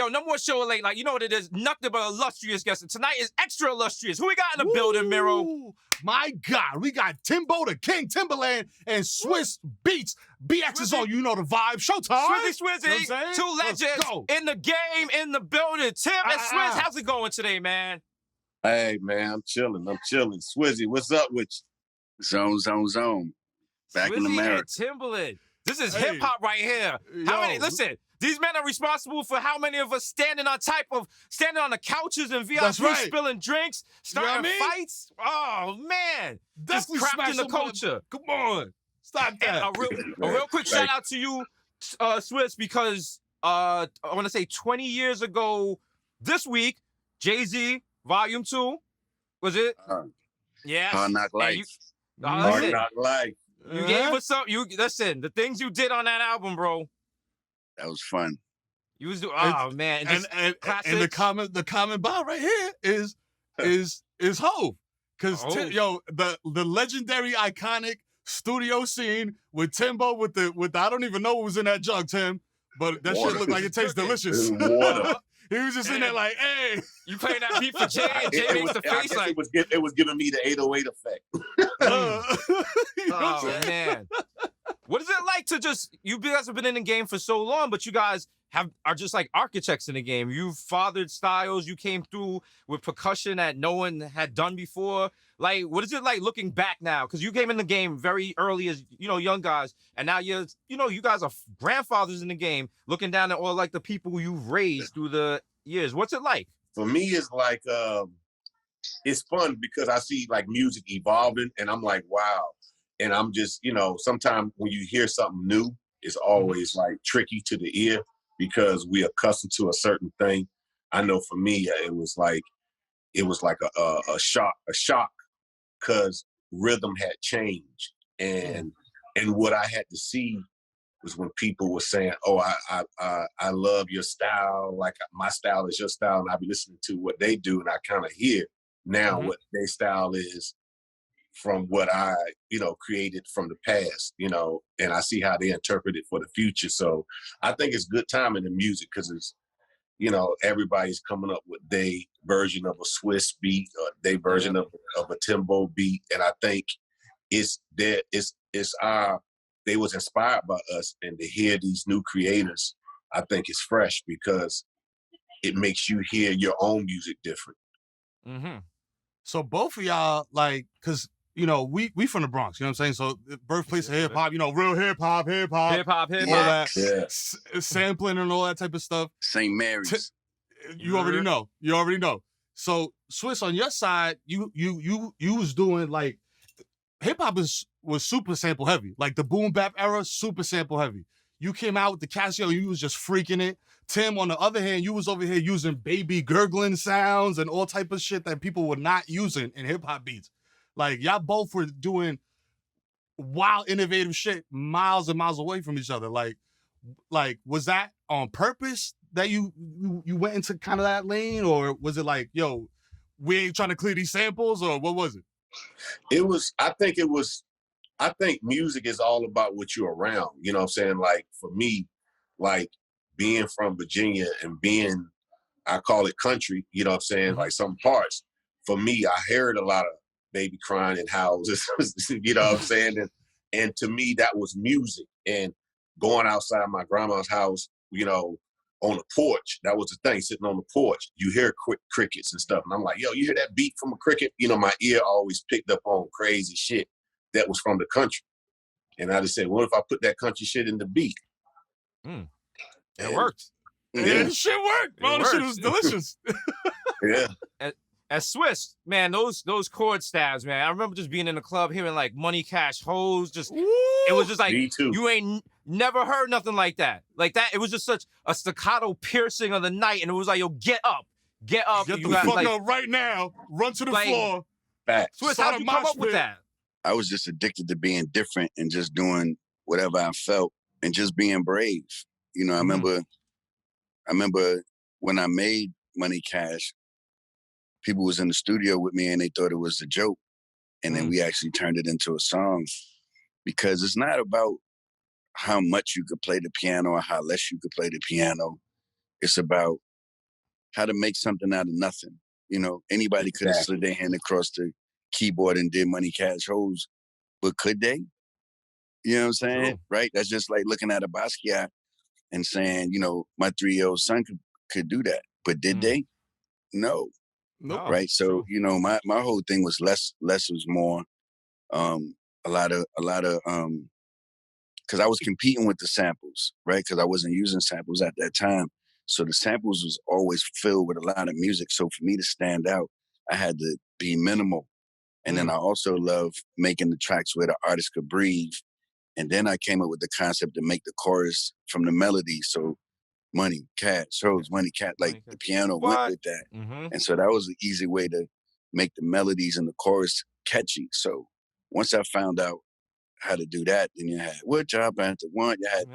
Yo, no more show late. Like, you know what it is? Nothing but illustrious guests. And tonight is extra illustrious. Who we got in the building, Miro? My God, we got Timbo the King Timberland and Swizz Beatz. BX is on, you know the vibe. Showtime. Swizzy, You know what I'm saying? two legends in the game, in the building. Tim and Swizz, how's it going today, man? Hey, man, I'm chilling. Swizzy, what's up with you? Zone. Back Swizzy in America. and Timbaland. This is hip hop right here. How many? Listen, these men are responsible for how many of us standing on the couches and VIP, spilling drinks, starting fights. Oh man, definitely just crafting the culture. Come on, stop that. A real quick shout out to you, Swizz, because I want to say 20 years ago this week, Jay-Z Volume 2, was it? Yes. Hard Knock Life. Hard Knock Life. You gave us some. Listen, the things you did on that album, bro. That was fun. You was doing. Man, and the comment bar right here is Hov, because the legendary iconic studio scene with Timbo with the I don't even know what was in that jug, Tim, but that shit looked like it tastes delicious. Water. He was just in there like, hey. You playing that beat for Jay, and Jay makes the face like... It was giving me the 808 effect. Oh, man. What is it like to just... You guys have been in the game for so long, but you guys are just like architects in the game. You've fathered styles. You came through with percussion that no one had done before. Like, what is it like looking back now? Because you came in the game very early as, young guys, and now you guys are grandfathers in the game, looking down at all like the people you've raised through the years. What's it like? For me, it's like, it's fun because I see like music evolving and I'm like, wow. And I'm just, sometimes when you hear something new, it's always like tricky to the ear because we're accustomed to a certain thing. I know for me, it was like a shock because rhythm had changed. And what I had to see was when people were saying, oh, I love your style, like my style is your style, and I be listening to what they do, and I kind of hear now what their style is from what I, created from the past, and I see how they interpret it for the future. So I think it's good time in the music because it's, everybody's coming up with their version of a Swizz beat or their version of a Timbo beat, and I think they was inspired by us, and to hear these new creators, I think it's fresh because it makes you hear your own music different. Mm-hmm. So both of y'all, like, because, we from the Bronx, you know what I'm saying? So birthplace of hip-hop, real hip-hop. Sampling and all that type of stuff. St. Mary's. You already know. So Swizz, on your side, you was doing, like, hip-hop was super sample heavy. Like the boom bap era, super sample heavy. You came out with the Casio, you was just freaking it. Tim, on the other hand, you was over here using baby gurgling sounds and all type of shit that people were not using in hip-hop beats. Like, y'all both were doing wild, innovative shit miles and miles away from each other. Like was that on purpose that you went into kind of that lane? Or was it like, yo, we ain't trying to clear these samples? Or what was it? I think music is all about what you're around. You know what I'm saying? Like, for me, like, being from Virginia and being, I call it country, you know what I'm saying? Like, some parts, for me, I heard a lot of baby crying in houses, you know what I'm saying? And to me, that was music. And going outside my grandma's house, on the porch, that was the thing, sitting on the porch, you hear crickets and stuff. And I'm like, yo, you hear that beat from a cricket? My ear always picked up on crazy shit that was from the country. And I just said, what if I put that country shit in the beat? It worked. Yeah, the shit worked. Bro, the shit was delicious. Yeah. At Swizz, man, those chord stabs, man. I remember just being in the club hearing like Money Cash Hoes. It was just like, you ain't never heard nothing like that. Like that, it was just such a staccato piercing of the night. And it was like, yo, get up. Get the fuck up right now. Run to the floor. Swizz, how'd you come up with that? I was just addicted to being different and just doing whatever I felt and just being brave. I remember when I made Money Cash, people was in the studio with me and they thought it was a joke. And then we actually turned it into a song because it's not about how much you could play the piano or how less you could play the piano. It's about how to make something out of nothing. You know, anybody could have slid their hand across the keyboard and did Money Cash Hoes, but could they? You know what I'm saying? True. Right? That's just like looking at a Basquiat and saying, you know, my 3-year-old son could do that. But did they? No. Nope. Right. So, true. you know, my whole thing was less was more. A lot of because I was competing with the samples, right? Because I wasn't using samples at that time. So the samples was always filled with a lot of music. So for me to stand out, I had to be minimal. And then I also love making the tracks where the artist could breathe. And then I came up with the concept to make the chorus from the melody. So Money, Cash, Hoes, Money, Cash, like the piano went with that. And so that was an easy way to make the melodies and the chorus catchy. So once I found out how to do that, then you had What Job After One, you had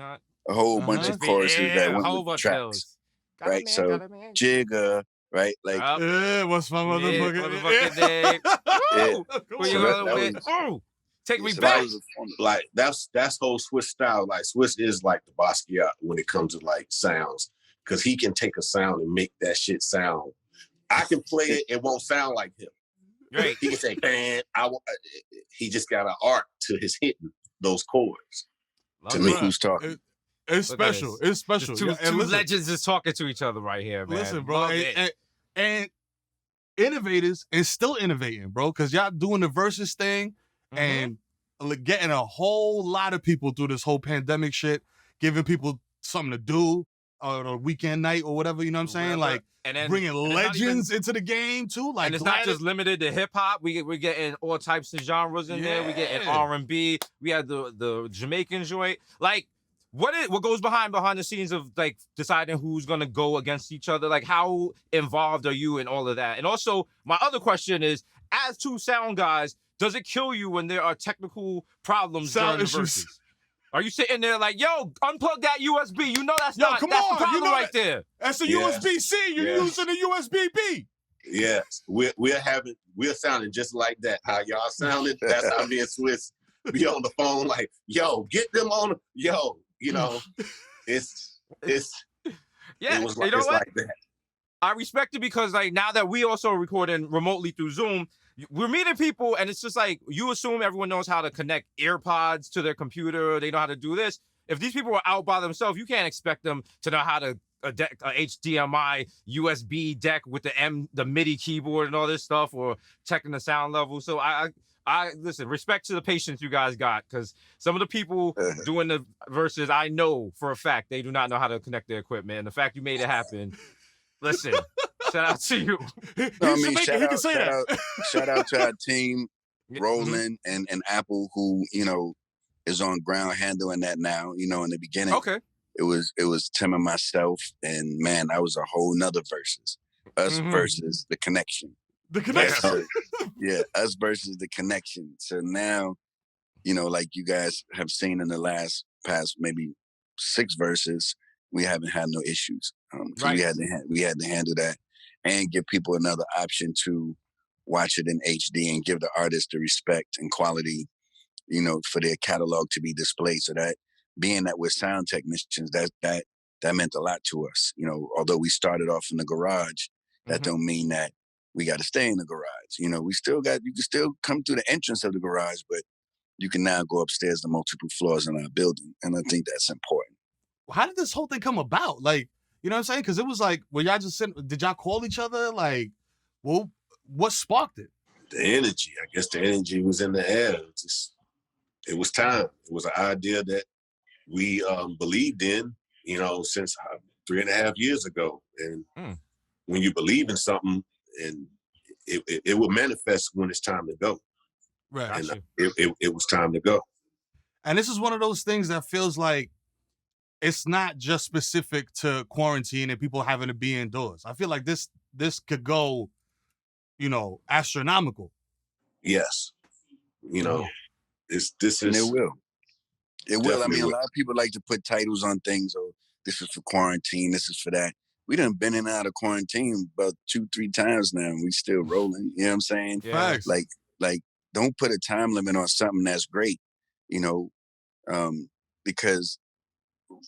a whole bunch of choruses that went with the tracks. Right? So Jigga, right? Like, what's my motherfucking name? yeah. Where you So going that with? was- Ooh, take me so back. that was a fun- Like that's whole Swiss style. Like Swiss is like the Basquiat when it comes to like sounds, because he can take a sound and make that shit sound. I can play it; it won't sound like him. Right. He can say, "Man, he just got an art to his hitting those chords." Love me, that. Who's talking? It's Look at special. this. It's special. Two Yeah, and listen, legends is talking to each other right here, man. listen, bro, Love it. and innovators and still innovating, bro, because y'all doing the versus thing Mhm. and getting a whole lot of people through this whole pandemic shit, giving people something to do or a weekend night or whatever. You know what I'm saying? Whatever. Like and then bringing and it's not even- legends into the game too. Like and it's not Gladys- just limited to hip hop. We're getting all types of genres in there. We getting Yeah. R&B. We had the Jamaican joint. Like what goes behind the scenes of like deciding who's gonna go against each other? Like how involved are you in all of that? And also my other question is, as two sound guys, does it kill you when there are technical problems Sound during the issues. verses? Are you sitting there like, yo, unplug that USB? You know that's Yo, not come that's on, the problem you know right there. That's a Yeah. USB-C. You're Yeah. using a USB-B. Yes, we're sounding just like that. How y'all sounded, that's how me and Swiss be on the phone. Like, yo, get them on. Yo, you know, it's Yeah, it was like you know it's what? like that. I respect it because like now that we also recording remotely through Zoom, we're meeting people and it's just like you assume everyone knows how to connect AirPods to their computer. They know how to do this. If these people are out by themselves, you can't expect them to know how to a HDMI USB deck with the MIDI keyboard and all this stuff or checking the sound level. So I listen, respect to the patience you guys got, because some of the people doing the verses, I know for a fact they do not know how to connect their equipment. And the fact you made it happen, listen, shout out to you. He's No, I mean, Jamaican. shout He out, can say shout that. out, shout out to our team, Yeah, Roland and Apple, who, you know, is on ground handling that now. You know, in the beginning, Okay. it was Tim and myself, and man, that was a whole nother versus us versus the connection. The connection. So, yeah, us versus the connection. So now, you know, like you guys have seen in the past maybe 6 verses, we haven't had no issues. Right. We had to handle that and give people another option to watch it in HD and give the artist the respect and quality, you know, for their catalog to be displayed. So that being that we're sound technicians, that meant a lot to us. You know, although we started off in the garage, that don't mean that we got to stay in the garage. You know, you can still come through the entrance of the garage, but you can now go upstairs to multiple floors in our building. And I think that's important. How did this whole thing come about? Like, you know what I'm saying? Because it was like, well, y'all just did y'all call each other? Like, well, what sparked it? The energy, I guess the energy was in the air. It was time. It was an idea that we believed in, you know, since 3.5 years ago. And when you believe in something, and it will manifest when it's time to go. Right. And it was time to go. And this is one of those things that feels like it's not just specific to quarantine and people having to be indoors. I feel like this could go, you know, astronomical. Yes. You know, this And is it will. It will. I Definitely mean, a will. lot of people like to put titles on things. Oh, this is for quarantine. This is for that. We done been in and out of quarantine about 2-3 times now, and we still rolling. You know what I'm saying? Yeah. Facts. Like, don't put a time limit on something that's great. You know, because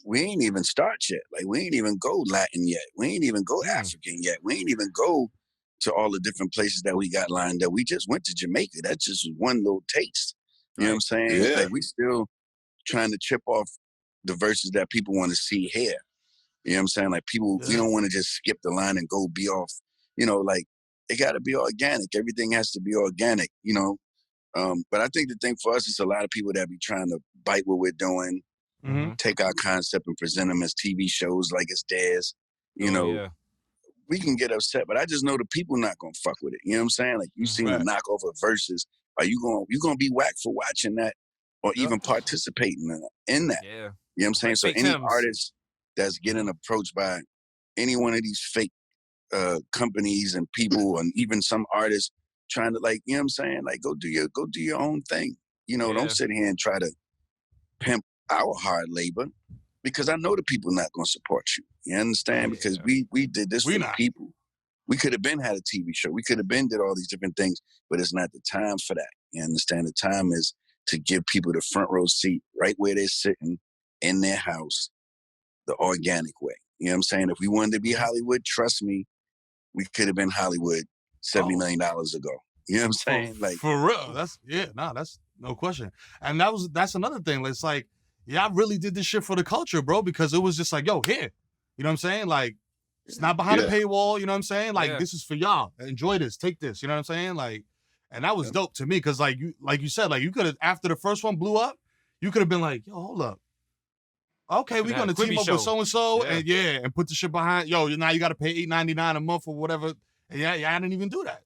we ain't even start yet. Like we ain't even go Latin yet. We ain't even go African yet. We ain't even go to all the different places that we got lined up. We just went to Jamaica. That's just one little taste. You know what I'm saying? Yeah. Like we still trying to chip off the verses that people want to see here. You know what I'm saying? Like people, we don't want to just skip the line and go be off. You know, like it got to be organic. Everything has to be organic. You know, but I think the thing for us is a lot of people that be trying to bite what we're doing, take our concept and present them as TV shows like it's theirs. You know, we can get upset, but I just know the people not gonna fuck with it. You know what I'm saying? Like you seen a knockoff of Versus, are you gonna be whack for watching that or even participating in that? Yeah. You know what I'm saying? Like So fake any Timbs. artist that's getting approached by any one of these fake companies and people, and even some artists trying to, like, you know what I'm saying? Like go do your own thing. You know, don't sit here and try to pimp our hard labor, because I know the people not gonna support you. You understand? Because we did this for the people. We could have been had a TV show. We could have been did all these different things, but it's not the time for that. You understand? The time is to give people the front row seat right where they're sitting in their house, the organic way. You know what I'm saying? If we wanted to be Hollywood, trust me, we could have been Hollywood $70 million ago. You know what I'm saying? Like for real. That's no question. And that's another thing. It's like, I really did this shit for the culture, bro, because it was just like, yo, here. You know what I'm saying? Like, it's not behind a paywall, you know what I'm saying? Like, this is for y'all. Enjoy this, take this, you know what I'm saying? Like, and that was dope to me, because like you said, like you could have, after the first one blew up, you could have been like, yo, hold up. Okay, we're gonna team up with so-and-so and put the shit behind, yo, now you gotta pay $8.99 a month or whatever. And I didn't even do that.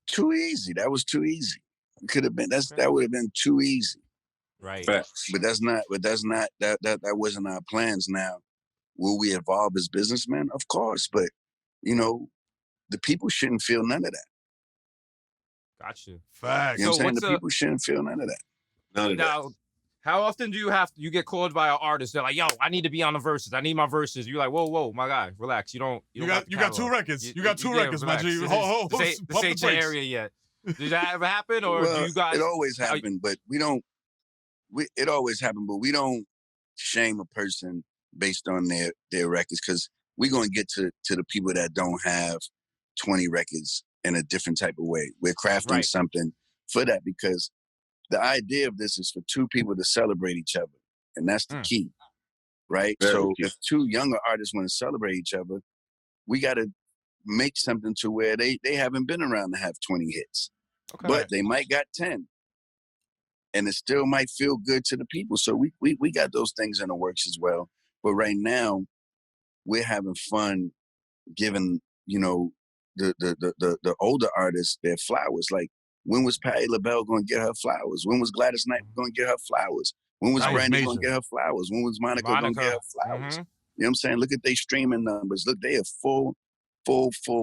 Too easy. That was too easy. It could have been, that would have been too easy. Right. But that wasn't our plans. Now, will we evolve as businessmen? Of course, but you know, the people shouldn't feel none of that. Gotcha. Facts. You know what I'm saying? The people shouldn't feel none of that. None of that. Now, how often do you get called by an artist? They're like, yo, I need to be on the Verses. I need my Verses. You're like, whoa, my guy, relax. You got two records. You got two records, my G. This ain't your area yet. Did that ever happen, or well, do you guys? It always happened, but we don't. It always happened, but we don't shame a person based on their records, because we're gonna get to the people that don't have 20 records in a different type of way. We're crafting something for that, because the idea of this is for two people to celebrate each other, and that's the key, right? So if two younger artists want to celebrate each other, we got to make something to where they haven't been around to have 20 hits, but they might got 10, and it still might feel good to the people. So we got those things in the works as well. But right now, we're having fun giving, you know, the older artists their flowers. Like, when was Patti LaBelle going to get her flowers? When was Gladys Knight going to get her flowers? When was Brandy going to get her flowers? When was Monica going to get her flowers? You know what I'm saying? Look at their streaming numbers. Look, they are full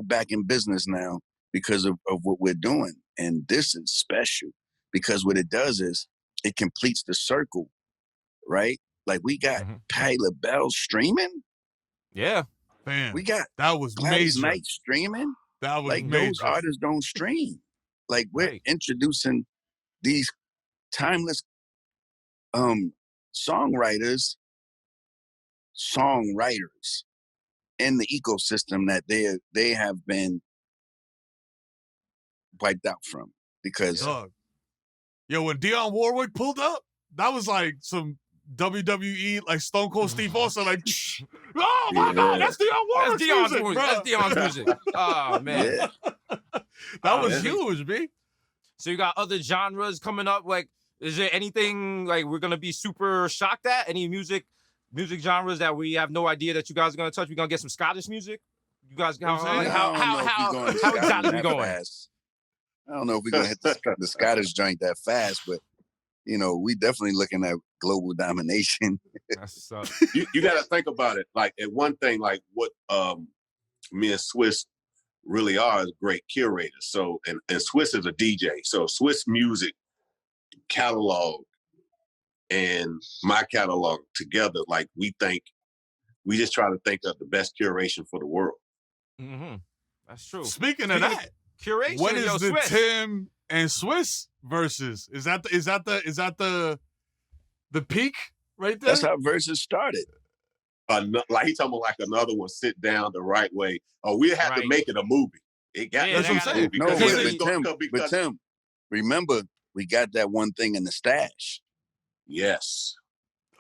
back in business now because of what we're doing. And this is special, because what it does is it completes the circle, right? Like, we got Patti LaBelle streaming. Yeah. Man, we got that was Gladys major. Knight streaming. That was like major. Those artists don't stream. Like, we're introducing these timeless songwriters in the ecosystem that they have been wiped out from, because yo, when Dionne Warwick pulled up, that was like some WWE, like Stone Cold Steve Austin, like, oh my God, that's Dionne Warwick's music, bro. That's Dionne's music. Oh man, that was huge, B. So you got other genres coming up. Like, is there anything like we're gonna be super shocked at? Any music genres that we have no idea that you guys are gonna touch? We're gonna get some Scottish music. You guys, how exotic we going? I don't know if we're gonna hit the Scottish joint that fast, but you know, we definitely looking at global domination. You got to think about it. Like, at one thing, like what me and Swiss really are is great curators. So, and Swiss is a DJ. So Swiss music catalog and my catalog together, like, we just try to think of the best curation for the world. That's true. Speaking of that, curation. What is the Swiss? Tim and Swiss versus? Is that the peak right there? That's how Versus started. like he talking about like another one sit down the right way. Oh, we had to Right. make it a movie. It got Yeah, That's what I'm saying. movie No, Because because they- it's gonna come but because Tim, remember we got that one thing in the stash. yes,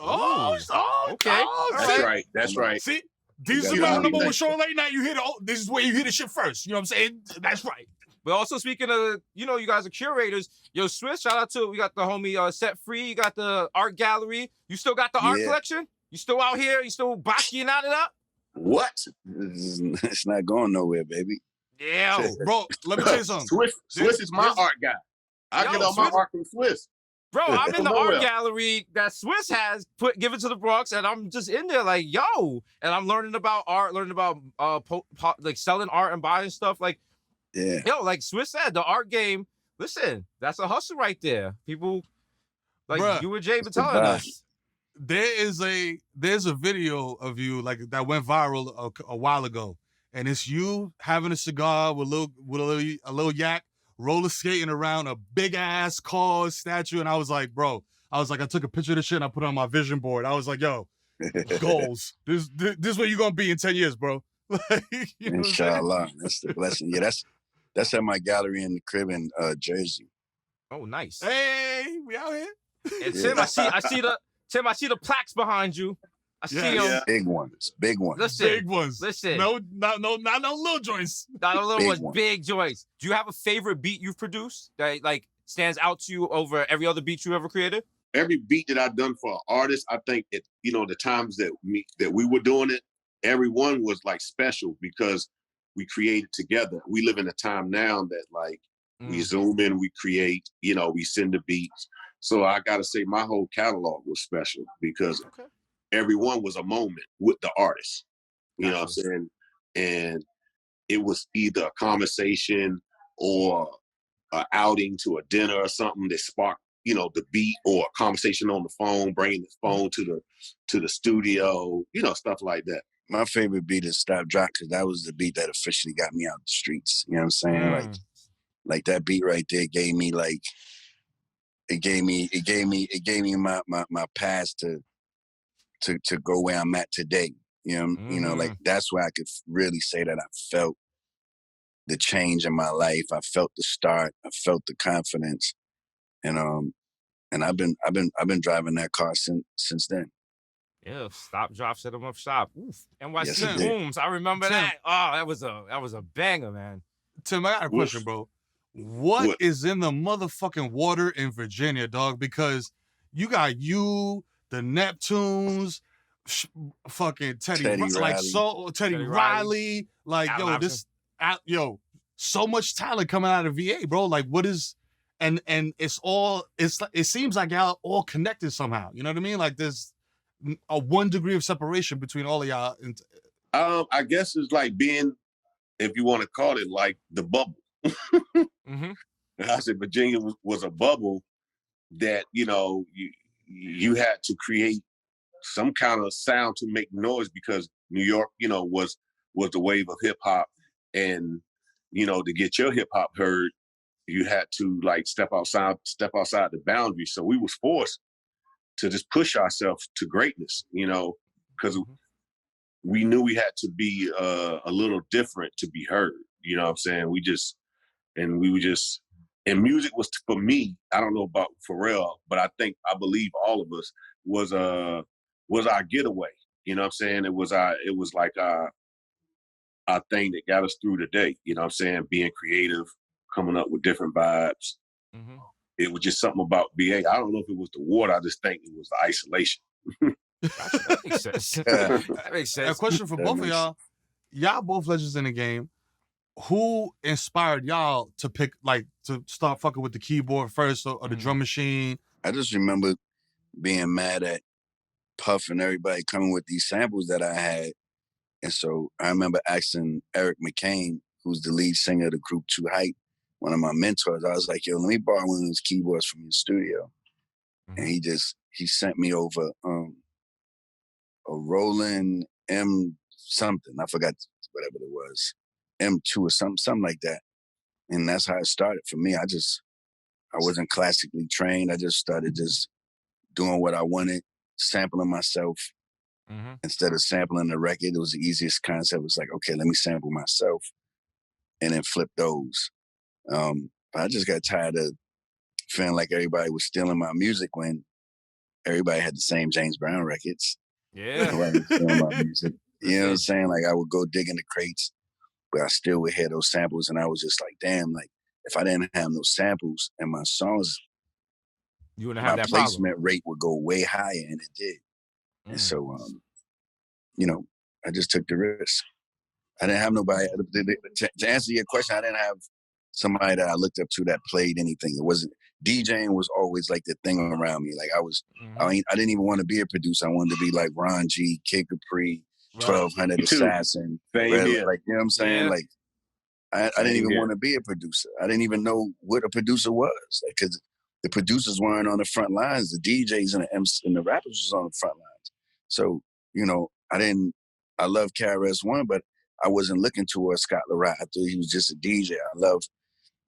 Okay. that's see? right. That's right. See, these got are that my one number thing. one show late night. You hear this is where you hear the shit first. You know what I'm saying? That's right. But also speaking of, you know, you guys are curators. Yo, Swiss, shout out to we got the homie Set Free. You got the art gallery. You still got the art Yeah. collection? You still out here? You still backing out it up? What? It's not going nowhere, baby. Yeah. Bro, let me tell you something. Swiss is my There's- art guy. I Yo, get all my Swiss- art from Swiss. Bro, I'm in the From art nowhere. gallery that Swiss has given to the Bronx, and I'm just in there like, yo, and I'm learning about art, learning about like selling art and buying stuff. Like, Yeah. yo, like Swiss said, the art game. Listen, that's a hustle right there. People like Bruh, you and Jay been it's a telling vibe. us. There's a video of you like that went viral a while ago, and it's you having a cigar with a little yak, roller skating around a big ass car statue, and I was like, bro, I took a picture of this shit and I put it on my vision board. I was like, yo, goals. This where you gonna be in 10 years, bro. Like, you know what I'm saying? Inshallah. That's the blessing. Yeah, that's at my gallery in the crib in Jersey. Oh, nice. Hey, we out here. And Yeah. Tim, I see the plaques behind you. I see them. Yeah. Big ones. Big ones. Listen, Big ones. listen. No, not no little joints. Not a little Big ones, one. big joints. Do you have a favorite beat you've produced that like stands out to you over every other beat you ever created? Every beat that I've done for an artist, I think it, the times that we were doing it, every one was like special because we created together. We live in a time now that like we zoom in, we create, we send the beats. So I gotta say my whole catalog was special because Okay. every one was a moment with the artist. You know what I'm Gotcha. saying? And it was either a conversation or an outing to a dinner or something that sparked, the beat or a conversation on the phone, bringing the phone to the studio, stuff like that. My favorite beat is Stop Drop because that was the beat that officially got me out the streets. You know what I'm saying? Mm. Like that beat right there gave me like it gave me my path to go where I'm at today. Like that's where I could really say that I felt the change in my life. I felt the start. I felt the confidence, and I've been driving that car since then. Yeah, Stop, Drop, Set 'em Up Shop. Oof. NYC Yes, it did. Booms. I remember Tim. that. Oh, that was a banger, man. Tim, I got a question, bro. What is in the motherfucking water in Virginia, dog? Because you got the Neptunes, fucking Teddy Riley. Teddy Riley. Riley. Like, Al yo, so much talent coming out of VA, bro. Like, what is, and it seems like y'all all connected somehow. You know what I mean? Like, there's a 1 degree of separation between all of y'all. And I guess it's like being, if you want to call it, like the bubble. Mm-hmm. I said Virginia was a bubble that you had to create some kind of sound to make noise because New York, was the wave of hip hop, and to get your hip hop heard, you had to like step outside the boundary. So we was forced to just push ourselves to greatness, because we knew we had to be a little different to be heard. You know what I'm saying? And music was, for me, I don't know about Pharrell, but I believe all of us was our getaway. You know what I'm saying? It was like our thing that got us through the day. You know what I'm saying? Being creative, coming up with different vibes. Mm-hmm. It was just something about VA. I don't know if it was the water. I just think it was the isolation. Gotcha. That makes sense. That makes a sense. question for That both of makes y'all. Y'all both legends in the game. Who inspired y'all to pick, like, to start fucking with the keyboard first or the drum machine? I just remember being mad at Puff and everybody coming with these samples that I had. And so I remember asking Eric McCain, who's the lead singer of the group Too Hype, one of my mentors. I was like, yo, let me borrow one of those keyboards from your studio. And he sent me over a Roland M something. I forgot whatever it was. M2 or something like that. And that's how it started for me. I wasn't classically trained. I just started just doing what I wanted, sampling myself, Mhm. Instead of sampling the record, it was the easiest concept. It was like, okay, let me sample myself and then flip those. I just got tired of feeling like everybody was stealing my music when everybody had the same James Brown records. Yeah. Nobody was stealing my music. You know what I'm Listen. saying? Like I would go dig in the crates, but I still would hear those samples, and I was just like, damn, like if I didn't have those samples and my songs, You wouldn't my have that problem. placement rate would go way higher, and it did. And so, you know, I just took the risk. I didn't have nobody. To answer your question, I didn't have somebody that I looked up to that played anything. It wasn't DJing was always like the thing around me. Like I didn't even want to be a producer. I wanted to be like Ron G, Kid Capri, Right. 1200 Me too. Assassin. Same Red, here. like you know what I'm saying? Yeah. Like I Same didn't even here. want to be a producer. I didn't even know what a producer was because the producers weren't on the front lines. The DJs and the MC and the rappers was on the front lines. So you know, I love KRS-One, but I wasn't looking towards Scott LaRock. I thought he was just a DJ. I love,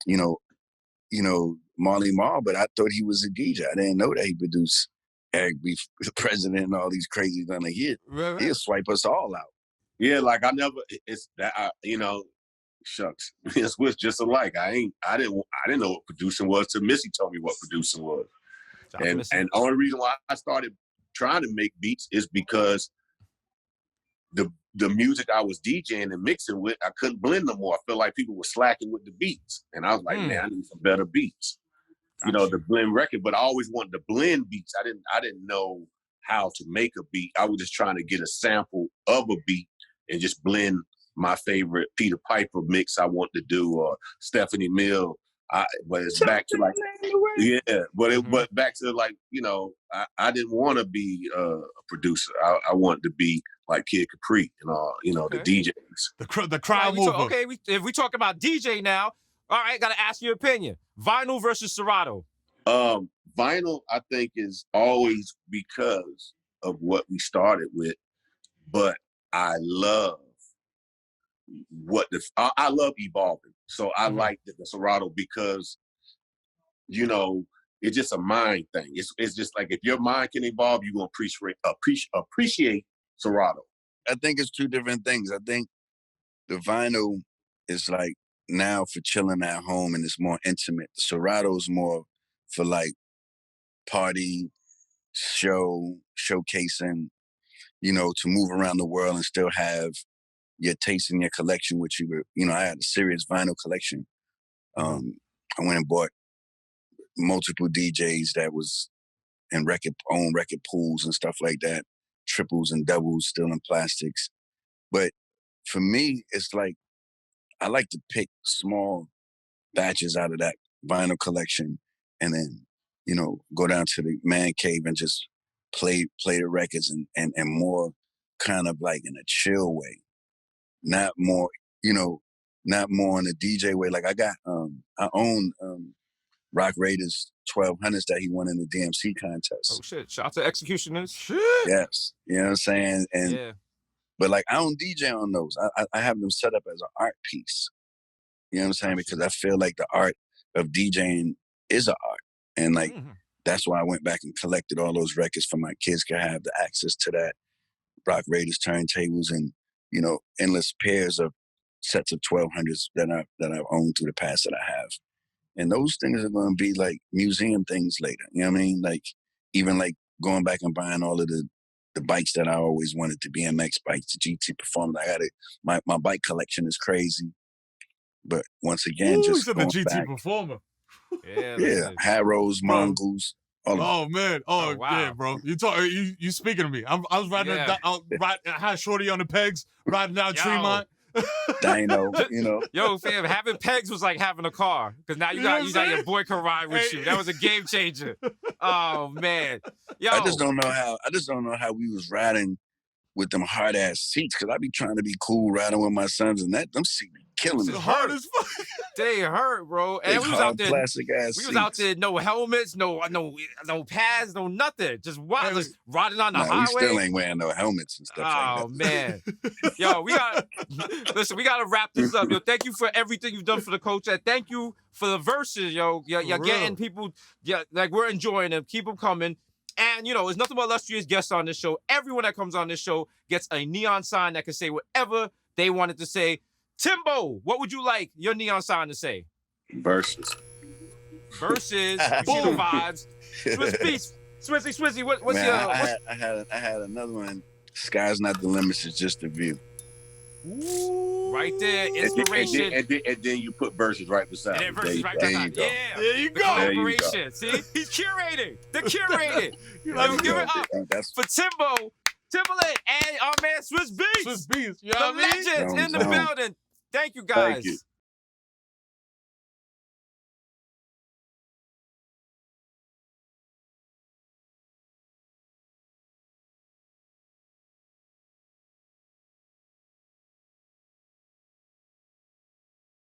you know, Marley Marl, but I thought he was a DJ. I didn't know that he produced Eric B. President and all these crazy things. Like he'll swipe us all out. Yeah, like I never. It's that you know, shucks. We're just alike. I didn't know what producing was till Missy told me what producing was. And the only reason why I started trying to make beats is because the music I was DJing and mixing with, I couldn't blend no more. I felt like people were slacking with the beats. And I was like, man, I need some better beats. You know, the blend record, but I always wanted to blend beats. I didn't know how to make a beat. I was just trying to get a sample of a beat and just blend my favorite Peter Piper mix I want to do, or Stephanie Mill. But it's back to like, but back to like, you know, I didn't want to be a producer. I wanted to be like Kid Capri and all, you know, the DJs. The crowd mover. Okay, if we talk about DJ now, all right, gotta ask your opinion. Vinyl versus Serato. Vinyl, I think, is always because of what we started with, but I love I love evolving. So I like the Serato because, you know, it's just a mind thing. It's just like if your mind can evolve, you're gonna appreciate Serato. I think it's two different things. I think the vinyl is like now for chilling at home and it's more intimate. The Serato is more for like party, showcasing, you know, to move around the world and still have your taste in your collection, which you know, I had a serious vinyl collection. I went and bought multiple DJs that was in own record pools and stuff like that, triples and doubles still in plastics. But for me, it's like, I like to pick small batches out of that vinyl collection and then, you know, go down to the man cave and just play the records and more kind of like in a chill way. Not more, you know, not more in a DJ way. Like I own Rock Raiders 1200s that he won in the DMC contest. Oh shit! Shout out to Executioners. Shit. Yes, you know what I'm saying. And but like I don't DJ on those. I have them set up as an art piece. You know what I'm saying? Because I feel like the art of DJing is an art, and like that's why I went back and collected all those records for my kids to have the access to that Rock Raiders turntables and, you know, endless pairs of sets of 1200s that I've owned through the past that I have. And those things are going to be like museum things later. You know what I mean? Like even like going back and buying all of the bikes that I always wanted, the BMX bikes, the GT Performance. I got it. My bike collection is crazy. But once again, just the going GT back, Performer. Yeah, Harrows, Mongols. Oh man! wow. Yeah, bro. You speaking to me? I was riding. I had Shorty on the pegs, riding down Tremont. Dino, you know. Yo, fam, having pegs was like having a car because now you got your boy can ride with you. That was a game changer. Oh man, yo. I just don't know how we was riding with them hard ass seats because I be trying to be cool riding with my sons and them seats be killing me. Hard as fuck. They hurt, bro. And we was out there. Plastic ass we was out there, no helmets, no pads, no nothing. Just riding on the highway. We still ain't wearing no helmets and stuff like that. Oh man, yo, we gotta wrap this up. Yo, thank you for everything you've done for the culture. And thank you for the verses, yo. You're getting people. Yeah, like we're enjoying them. Keep them coming. And, there's nothing but illustrious guests on this show. Everyone that comes on this show gets a neon sign that can say whatever they wanted to say. Timbo, what would you like your neon sign to say? Versus. Versus. Boom vibes. Swizzy, what's Man, your... I had another one. Sky's not the limit, it's just the view. Ooh, right there, inspiration. And then you put verses right beside And then it. verses right There beside. you go. Yeah. There you The go. collaboration. See? He's curating. The curated. Let's give it up That's for Timbo, Timberland, and our man Swiss Beats. Swiss Beats. You The know what I mean? legends in the Sounds- building. Thank you, guys. you.